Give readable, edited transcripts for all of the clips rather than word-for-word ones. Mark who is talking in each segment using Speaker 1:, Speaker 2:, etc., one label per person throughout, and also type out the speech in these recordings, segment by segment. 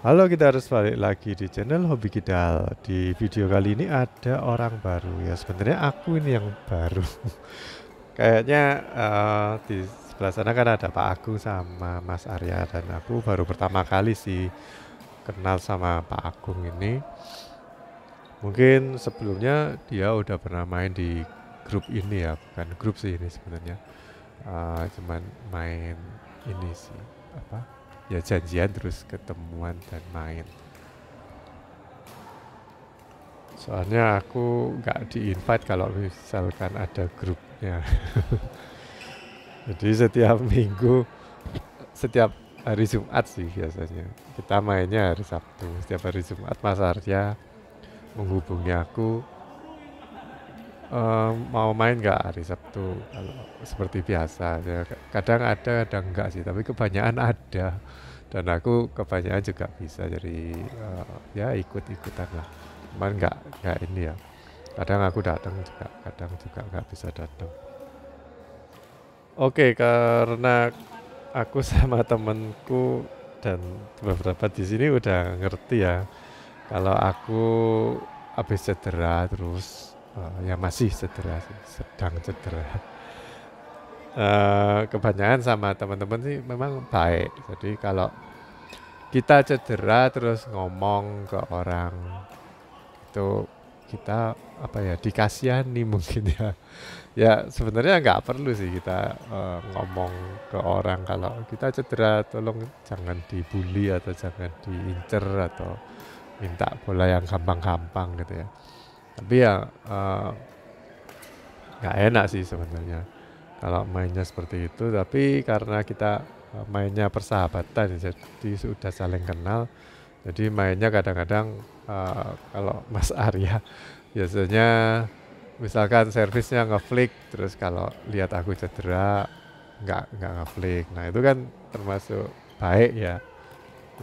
Speaker 1: Halo, kita harus balik lagi di channel Hobi Kidal. Di video kali ini ada orang baru ya. Sebenarnya aku ini yang baru. Kayaknya di sebelah sana kan ada Pak Agung sama Mas Arya dan aku baru pertama kali sih kenal sama Pak Agung ini. Mungkin sebelumnya dia udah pernah main di grup ini ya, bukan grup sih ini sebenarnya. Cuman main ini sih apa? Ya janjian terus ketemuan dan main. Soalnya aku nggak di-invite kalau misalkan ada grupnya. Jadi setiap minggu, setiap hari Jumat sih biasanya. Kita mainnya hari Sabtu. Setiap hari Jumat Mas Arya menghubungi aku, mau main nggak hari Sabtu. Kalau seperti biasa. Ya, kadang ada, kadang enggak sih. Tapi kebanyakan ada. Dan aku kebanyakan juga bisa. Jadi ya ikut-ikutan lah. Cuman nggak ini ya. Kadang aku datang juga, kadang juga nggak bisa datang. Oke, karena aku sama temenku dan beberapa di sini udah ngerti ya, kalau aku habis cedera terus ya masih cedera sih, sedang cedera. Kebanyakan sama teman-teman sih memang baik. Jadi kalau kita cedera terus ngomong ke orang itu kita apa ya dikasihani mungkin ya. Ya sebenarnya nggak perlu sih kita ngomong ke orang kalau kita cedera tolong jangan dibully atau jangan diincer atau minta bola yang gampang-gampang gitu ya. Tapi ya nggak enak sih sebenarnya kalau mainnya seperti itu. Tapi karena kita mainnya persahabatan jadi sudah saling kenal. Jadi mainnya kadang-kadang kalau Mas Arya biasanya misalkan servisnya ngeflick terus kalau lihat aku cedera nggak ngeflick. Nah itu kan termasuk baik ya.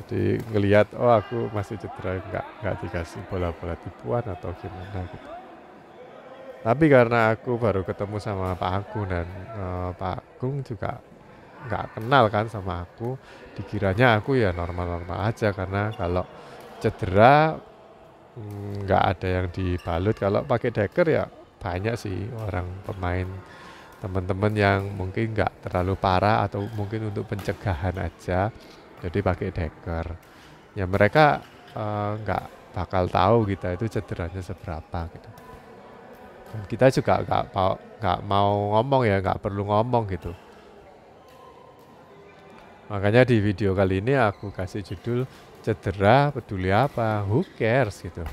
Speaker 1: Jadi ngelihat oh aku masih cedera nggak dikasih bola-bola tipuan atau gimana gitu. Tapi karena aku baru ketemu sama Pak Agung dan Pak Agung juga nggak kenal kan sama aku, dikiranya aku ya normal-normal aja karena kalau cedera nggak ada yang dibalut. Kalau pakai deker ya banyak sih orang pemain teman-teman yang mungkin nggak terlalu parah atau mungkin untuk pencegahan aja jadi pakai deker ya mereka nggak bakal tahu kita itu cederanya seberapa gitu dan kita juga nggak mau ngomong ya nggak perlu ngomong gitu. Makanya di video kali ini aku kasih judul cedera peduli apa, who cares gitu.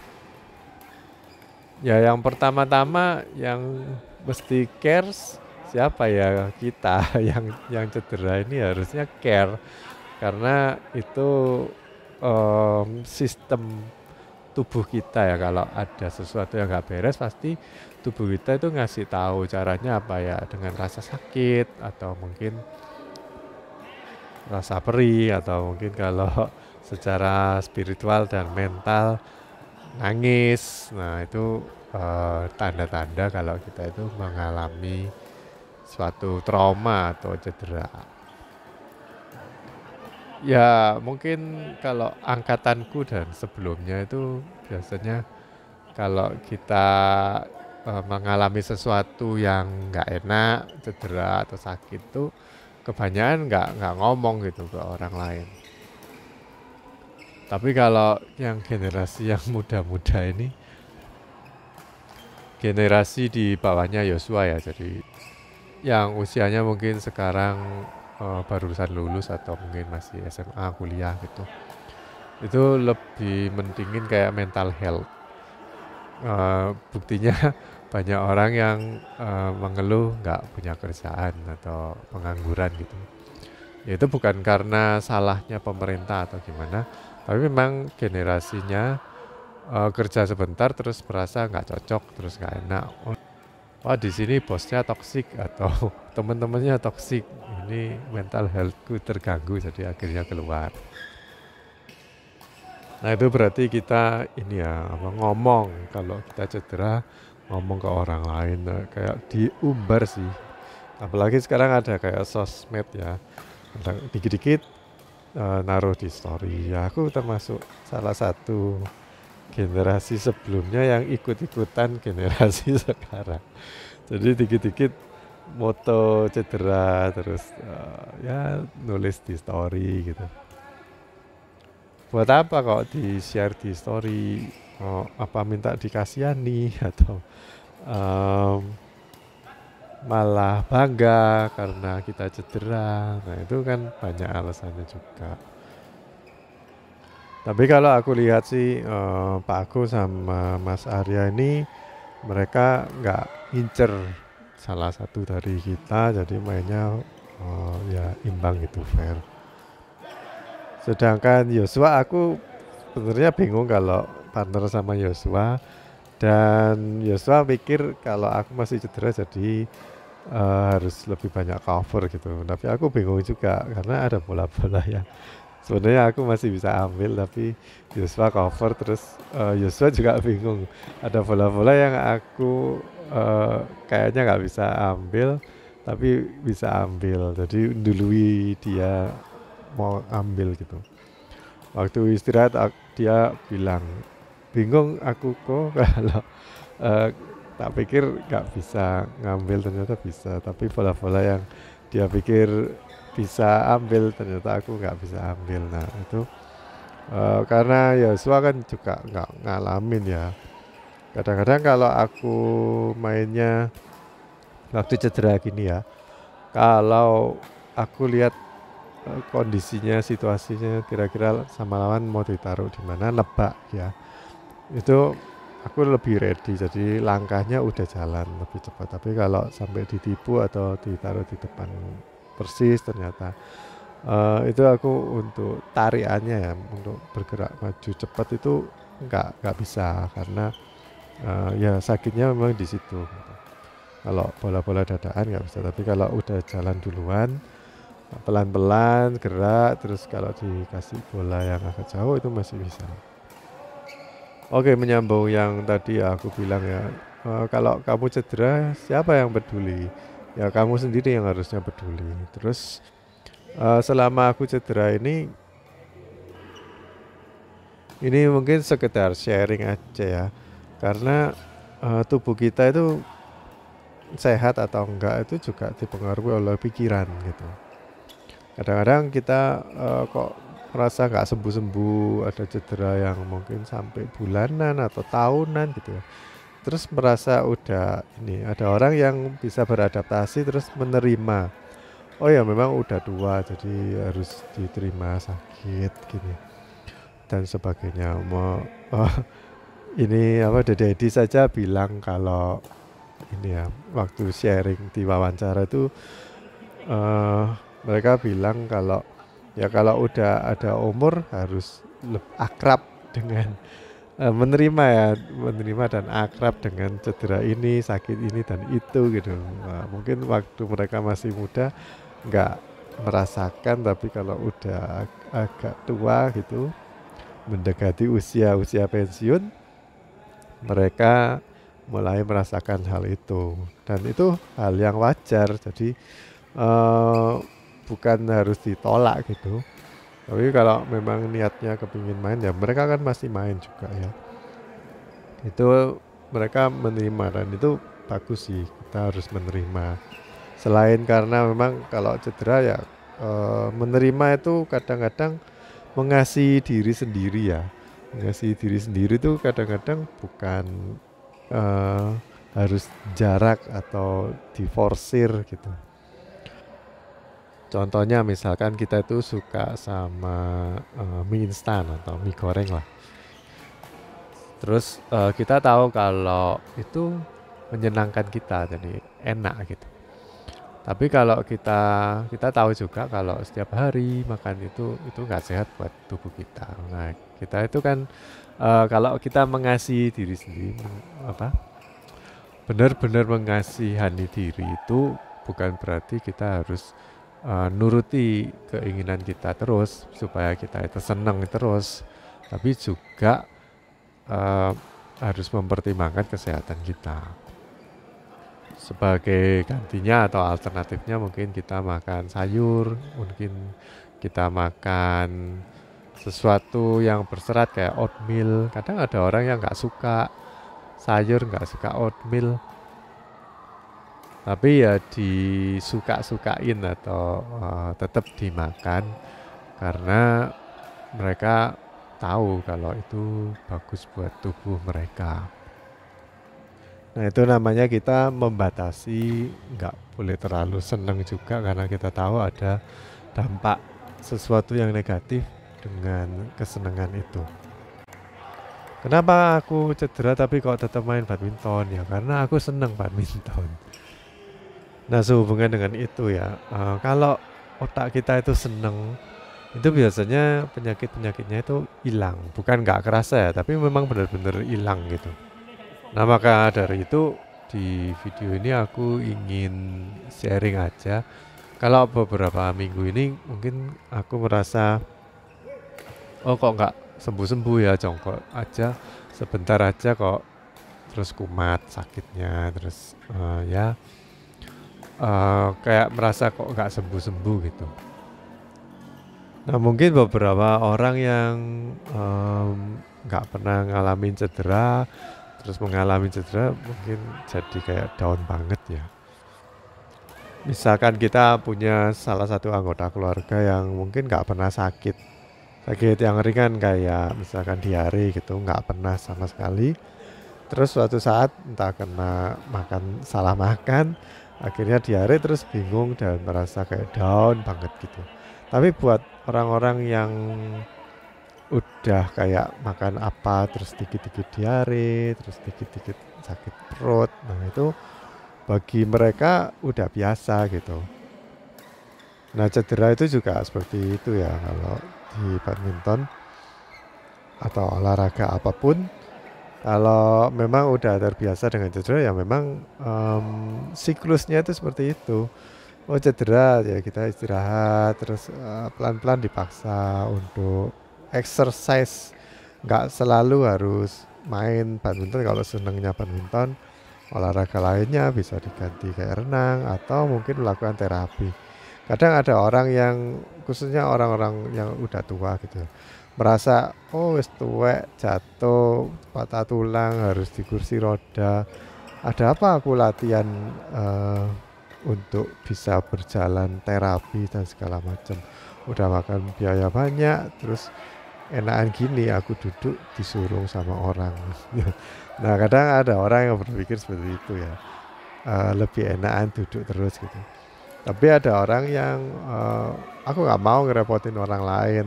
Speaker 1: Ya yang pertama-tama yang mesti cares siapa ya kita yang cedera ini harusnya care karena itu sistem tubuh kita ya kalau ada sesuatu yang nggak beres pasti tubuh kita itu ngasih tahu caranya apa ya dengan rasa sakit atau mungkin rasa perih atau mungkin kalau secara spiritual dan mental nangis. Nah, itu tanda-tanda kalau kita itu mengalami suatu trauma atau cedera. Ya, mungkin kalau angkatanku dan sebelumnya itu biasanya kalau kita mengalami sesuatu yang nggak enak, cedera atau sakit tuh kebanyakan nggak ngomong gitu ke orang lain. Tapi kalau yang generasi yang muda-muda ini, generasi di bawahnya Yosua ya, jadi yang usianya mungkin sekarang barusan lulus atau mungkin masih SMA, kuliah gitu, itu lebih mentingin kayak mental health. Buktinya banyak orang yang mengeluh nggak punya kerjaan atau pengangguran gitu. Ya itu bukan karena salahnya pemerintah atau gimana, tapi memang generasinya kerja sebentar terus merasa nggak cocok, terus nggak enak. Wah di sini bosnya toksik atau teman-temannya toksik. Ini mental healthku terganggu, jadi akhirnya keluar. Nah itu berarti kita ini ya ngomong kalau kita cedera ngomong ke orang lain kayak diumbar sih. Apalagi sekarang ada kayak sosmed ya. Dikit-dikit naruh di story. Ya aku termasuk salah satu generasi sebelumnya yang ikut-ikutan generasi sekarang. Jadi dikit-dikit moto cedera terus ya nulis di story gitu. Buat apa kok di-share di story? Apa minta dikasihani atau em, malah bangga karena kita cedera? Nah itu kan banyak alasannya juga. Tapi kalau aku lihat sih Pak Agus sama Mas Arya ini mereka nggak incer salah satu dari kita, jadi mainnya ya imbang gitu, fair. Sedangkan Yosua aku sebenarnya bingung kalau partner sama Yosua, dan Yosua pikir kalau aku masih cedera jadi harus lebih banyak cover gitu. Tapi aku bingung juga karena ada bola-bola yang sebenarnya aku masih bisa ambil, tapi Yosua cover terus Yosua juga bingung. Ada bola-bola yang aku kayaknya nggak bisa ambil, tapi bisa ambil. Jadi dului dia mau ambil gitu. Waktu istirahat dia bilang, bingung aku kok kalau eh, tak pikir nggak bisa ngambil ternyata bisa. Tapi bola-bola yang dia pikir bisa ambil ternyata aku nggak bisa ambil. Nah itu karena Yosua kan juga nggak ngalamin ya. Kadang-kadang kalau aku mainnya waktu cedera gini ya, kalau aku lihat kondisinya, situasinya kira-kira sama lawan mau ditaruh di mana, nebak ya, itu aku lebih ready, jadi langkahnya udah jalan lebih cepat. Tapi kalau sampai ditipu atau ditaruh di depan persis ternyata itu aku untuk tariannya ya, untuk bergerak maju cepat itu nggak bisa karena ya sakitnya memang di situ gitu. Kalau bola-bola dadaan nggak bisa, tapi kalau udah jalan duluan pelan-pelan gerak terus kalau dikasih bola yang agak jauh itu masih bisa. Oke, menyambung yang tadi ya aku bilang ya, kalau kamu cedera siapa yang peduli? Ya kamu sendiri yang harusnya peduli. Terus selama aku cedera ini mungkin sekedar sharing aja ya, karena tubuh kita itu sehat atau enggak itu juga dipengaruhi oleh pikiran gitu. Kadang-kadang kita kok merasa nggak sembuh-sembuh, ada cedera yang mungkin sampai bulanan atau tahunan gitu ya. Terus merasa udah ini, ada orang yang bisa beradaptasi terus menerima. Oh ya memang udah tua jadi harus diterima sakit gini dan sebagainya. Ini apa Dede Edi saja bilang kalau ini ya waktu sharing di wawancara itu eh, mereka bilang kalau ya kalau udah ada umur harus akrab dengan menerima dan akrab dengan cedera ini, sakit ini dan itu gitu. Nah, mungkin waktu mereka masih muda nggak merasakan, tapi kalau udah agak tua gitu, mendekati usia pensiun, mereka mulai merasakan hal itu, dan itu hal yang wajar. Jadi eh, bukan harus ditolak gitu. Tapi kalau memang niatnya kepingin main ya mereka kan masih main juga ya. Itu mereka menerima dan itu bagus sih, kita harus menerima. Selain karena memang kalau cedera ya menerima itu kadang-kadang mengasihi diri sendiri ya. Mengasihi diri sendiri itu kadang-kadang bukan eh, harus jarak atau diforsir gitu. Contohnya misalkan kita itu suka sama mie instan atau mie goreng lah. Terus kita tahu kalau itu menyenangkan kita, jadi enak gitu. Tapi kalau kita tahu juga kalau setiap hari makan itu nggak sehat buat tubuh kita. Nah, kita itu kan kalau kita mengasihi diri sendiri, apa? Benar-benar mengasihani diri itu bukan berarti kita harus nuruti keinginan kita terus supaya kita itu senang terus, tapi juga harus mempertimbangkan kesehatan kita. Sebagai gantinya atau alternatifnya mungkin kita makan sayur, mungkin kita makan sesuatu yang berserat kayak oatmeal. Kadang ada orang yang nggak suka sayur, nggak suka oatmeal, tapi ya disuka-sukain atau tetap dimakan karena mereka tahu kalau itu bagus buat tubuh mereka. Nah itu namanya kita membatasi, nggak boleh terlalu senang juga karena kita tahu ada dampak sesuatu yang negatif dengan kesenangan itu. Kenapa aku cedera tapi kok tetap main badminton ya? Karena aku senang badminton. Nah sehubungan dengan itu ya, kalau otak kita itu senang, itu biasanya penyakit-penyakitnya itu hilang. Bukan nggak kerasa ya, tapi memang benar-benar hilang gitu. Nah maka dari itu di video ini aku ingin sharing aja. Kalau beberapa minggu ini mungkin aku merasa, oh kok nggak sembuh-sembuh ya, jongkok aja sebentar aja kok terus kumat sakitnya, terus kayak merasa kok nggak sembuh-sembuh gitu. Nah mungkin beberapa orang yang nggak pernah ngalamin cedera, terus mengalami cedera mungkin jadi kayak down banget ya. Misalkan kita punya salah satu anggota keluarga yang mungkin nggak pernah sakit yang ringan kayak misalkan diare gitu, nggak pernah sama sekali. Terus suatu saat entah kena salah makan, akhirnya diare terus bingung dan merasa kayak down banget gitu. Tapi buat orang-orang yang udah kayak makan apa terus dikit-dikit diare, terus dikit-dikit sakit perut, nah itu bagi mereka udah biasa gitu. Nah cedera itu juga seperti itu ya, kalau di badminton atau olahraga apapun, kalau memang udah terbiasa dengan cedera ya memang siklusnya itu seperti itu. Oh cedera ya kita istirahat, terus pelan-pelan dipaksa untuk exercise. Nggak selalu harus main badminton, kalau senangnya badminton, olahraga lainnya bisa diganti kayak renang atau mungkin melakukan terapi. Kadang ada orang yang, khususnya orang-orang yang udah tua gitu, merasa oh wis tuwek, jatuh, patah tulang, harus di kursi roda. Ada apa aku latihan untuk bisa berjalan terapi dan segala macam. Udah makan biaya banyak, terus enakan gini aku duduk disuruh sama orang. Nah kadang ada orang yang berpikir seperti itu ya, lebih enakan duduk terus gitu. Tapi ada orang yang aku nggak mau ngerepotin orang lain,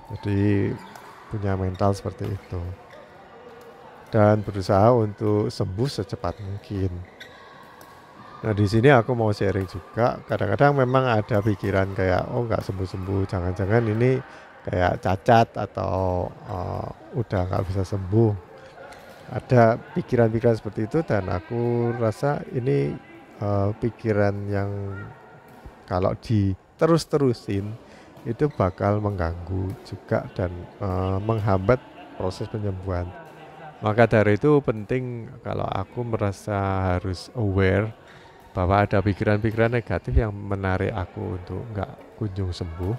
Speaker 1: jadi punya mental seperti itu dan berusaha untuk sembuh secepat mungkin. Nah di sini aku mau sharing juga, kadang-kadang memang ada pikiran kayak oh nggak sembuh-sembuh, jangan-jangan ini kayak cacat atau udah nggak bisa sembuh. Ada pikiran-pikiran seperti itu dan aku rasa ini pikiran yang kalau diterus-terusin itu bakal mengganggu juga dan menghambat proses penyembuhan. Maka dari itu penting kalau aku merasa harus aware bahwa ada pikiran-pikiran negatif yang menarik aku untuk nggak kunjung sembuh,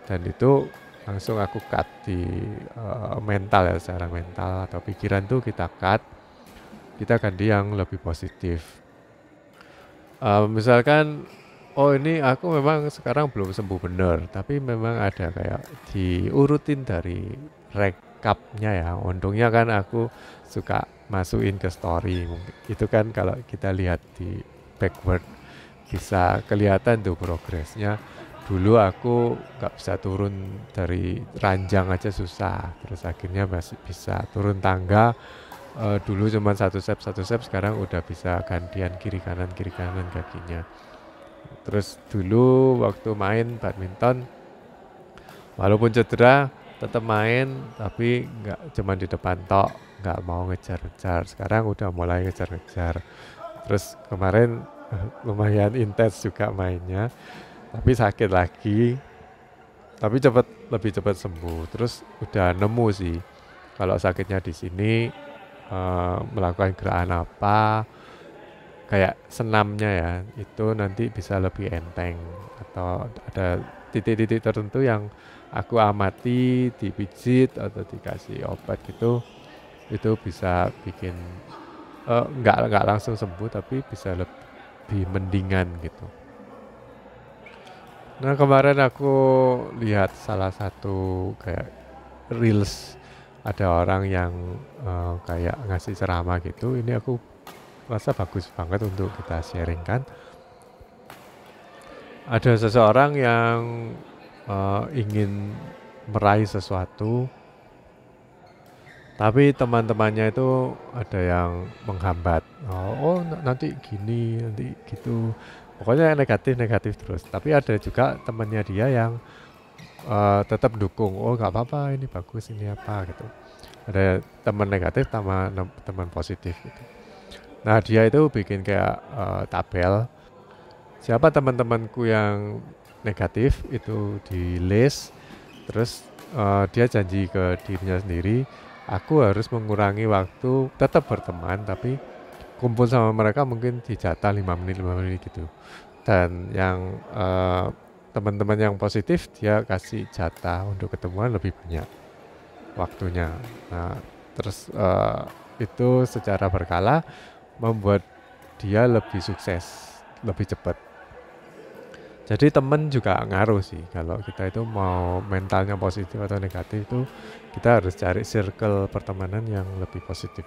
Speaker 1: dan itu langsung aku cut di mental ya, secara mental atau pikiran tuh kita cut, kita ganti yang lebih positif. Misalkan oh ini aku memang sekarang belum sembuh benar, tapi memang ada kayak diurutin dari recapnya ya. Untungnya kan aku suka masukin ke story, mungkin itu kan kalau kita lihat di backward bisa kelihatan tuh progresnya. Dulu aku nggak bisa turun dari ranjang aja susah, terus akhirnya masih bisa turun tangga. Dulu cuma satu step, sekarang udah bisa gantian kiri kanan kakinya. Terus dulu waktu main badminton, walaupun cedera tetap main, tapi nggak cuma di depan tok, nggak mau ngejar-ngejar. Sekarang udah mulai ngejar-ngejar. Terus kemarin lumayan intens juga mainnya, tapi sakit lagi, tapi lebih cepat sembuh. Terus udah nemu sih kalau sakitnya di sini, melakukan gerakan apa, kayak senamnya ya, itu nanti bisa lebih enteng, atau ada titik-titik tertentu yang aku amati dipijit atau dikasih obat gitu, itu bisa bikin nggak langsung sembuh tapi bisa lebih mendingan gitu. Nah kemarin aku lihat salah satu kayak reels, ada orang yang kayak ngasih ceramah gitu. Ini aku rasa bagus banget untuk kita sharing kan. Ada seseorang yang ingin meraih sesuatu, tapi teman-temannya itu ada yang menghambat. Nanti gini, nanti gitu. Pokoknya negatif terus. Tapi ada juga temannya dia yang tetap dukung. Oh nggak apa-apa, ini bagus, ini apa gitu. Ada teman negatif sama teman positif gitu. Nah dia itu bikin kayak tabel. Siapa teman-temanku yang negatif itu di list. Terus dia janji ke dirinya sendiri, aku harus mengurangi waktu tetap berteman, tapi kumpul sama mereka mungkin dijatah 5 menit gitu. Dan yang teman-teman yang positif dia kasih jatah untuk ketemuan lebih banyak waktunya. Nah, terus itu secara berkala membuat dia lebih sukses, lebih cepat. Jadi teman juga ngaruh sih, kalau kita itu mau mentalnya positif atau negatif itu kita harus cari circle pertemanan yang lebih positif.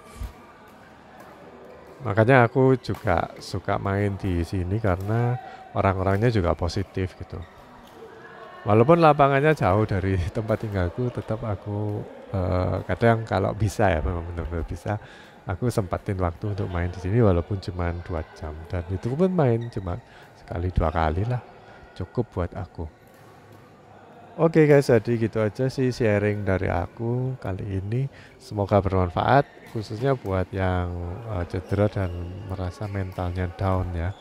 Speaker 1: Makanya aku juga suka main di sini karena orang-orangnya juga positif gitu. Walaupun lapangannya jauh dari tempat tinggalku, tetap aku kadang kalau bisa ya, memang benar-benar bisa, aku sempatin waktu untuk main di sini walaupun cuma 2 jam. Dan itu pun main cuma sekali 2 kali lah, cukup buat aku. Oke guys, jadi gitu aja sih sharing dari aku kali ini. Semoga bermanfaat, khususnya buat yang cedera dan merasa mentalnya down ya.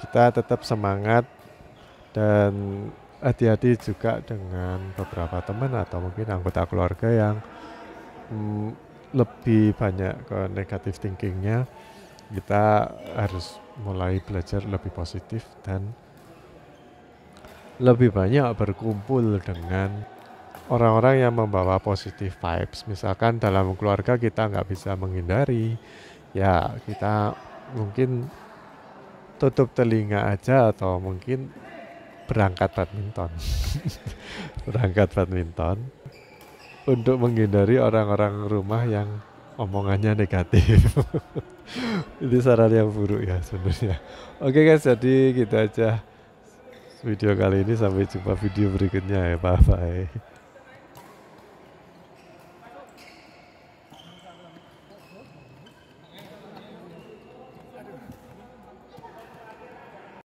Speaker 1: Kita tetap semangat dan hati-hati juga dengan beberapa teman atau mungkin anggota keluarga yang lebih banyak ke negative thinkingnya. Kita harus mulai belajar lebih positif dan lebih banyak berkumpul dengan orang-orang yang membawa positive vibes. Misalkan dalam keluarga kita nggak bisa menghindari, ya kita mungkin tutup telinga aja atau mungkin berangkat badminton. Berangkat badminton untuk menghindari orang-orang rumah yang omongannya negatif. Itu saran yang buruk ya sebenarnya. Oke guys, jadi gitu aja video kali ini, sampai jumpa video berikutnya ya, bye bye.